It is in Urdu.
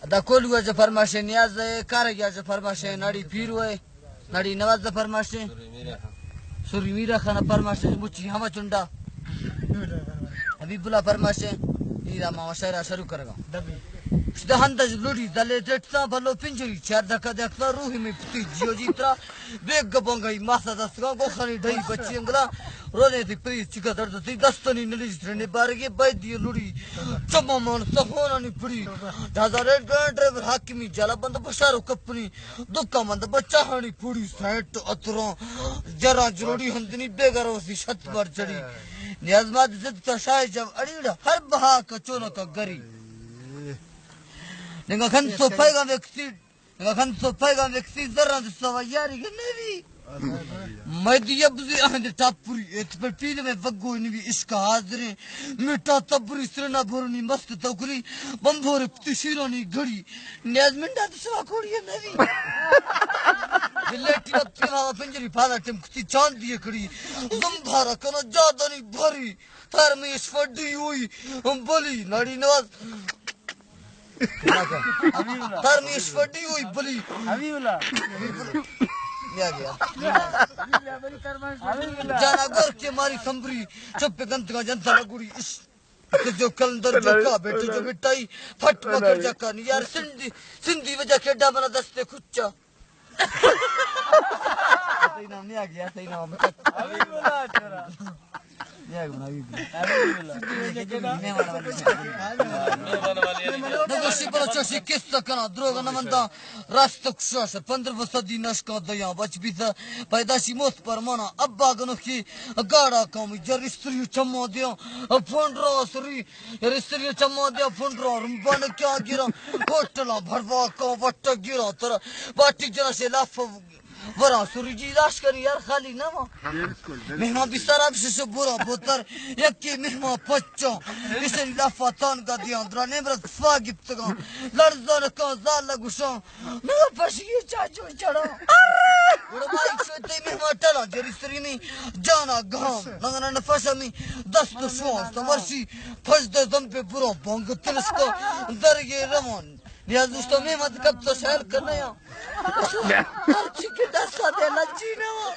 دا کول ہوا جو فرماشے نیاز کار گیا جو فرماشے ناڑی پیر ہوئے ناڑی نواز فرماشے سوری میرا خانہ فرماشے مچی ہما چنڈا حبیب اللہ فرماشے نیرا ماما شہرہ شروع کرے گا شدہ ہندج لوڑی دلے ٹیٹتا بھلو پنجری چار دکا دیکھتا روحی میں پتی جیو جیترا بیگ گبوں گئی ماسا دستگاں کو خانی ڈھائی بچی انگلا رونے تھی پریس چکا درد تھی دستانی نلیج رہنے بارگی بائی دیئے لوڑی چمہ مان سخونانی پڑی جہازہ ریڈ گرانڈ ڈرائیور حاکمی جالا بند بشارو کپنی دکا مند بچہ ہانی پوڑی سائٹ اتروں جران جروڑی ہندنی بیگر اسی شت پر چڑی نیازمات زد کا شاہ جب اڑیڑا ہر بہا کا چونہ کا گری نگا خنسو پائگا ویکسی ذران سوا یاری گا نیوی میدی یبزی اہند ٹاپوری ایت پر پیل میں وگوئی نوی عشق حاضریں میٹا تبری سرنا بھرنی مست توکری بمبھور پتی شیرانی گھڑی نیاز منڈا دسوا کوڑی ہے نیوی لیٹی ربتی ماما پنجری پھالا ٹیم کتی چاند دیئے کڑی زمبھارا کنا جادانی بھری تھار میں اس فڑی ہوئی بلی ناڑی نواز ترمیش فٹی ہوئی بلی حبیب اللہ یا گیا جانا گر کے ماری تھمبری چپ گنت کا جنتا لگوڑی جو کلندر جو کا بیٹی جو بٹائی پھٹ پکڑ جاکا نہیں یار سندھی وجہ کھیڈا بنا دستے کھچا صحیح نام نہیں آگیا صحیح نام حبیب اللہ چورا نگوشی بلوچوشی کس تکنا دروگا نمندہ راست کشاش 15 صدی نشکا دیاں بچ بیتا پیداشی موت پر مانا ابا گنو کی گاڑا کامی جر استریو چمو دیاں پھنڈ را سری جر استریو چمو دیاں پھنڈ را رمبان کیا گیرا ہوتلا بھروا کا وٹا گیرا ترہ باٹی جنا سے لافا ورا سوری جی داش کری یار خالی نما مہمان بستر اب سے برا بوتر یکی مہمان پچا اسے لفتان کا دیاں درا نمرت فاگب تگا لرزان کا زال لگوشان میرا پشی یہ چاچو چڑا بڑا بائی چھوٹے مہمان ٹلا جری سری میں جانا گھام نگنا نفاشا میں دست شوان تمرشی پھج دے دم پہ برا بانگ تلس کا درگے روان نیاز دوستو مہمان کب تو شہر کرنا یا ہر چکے دستا دے لچی نوا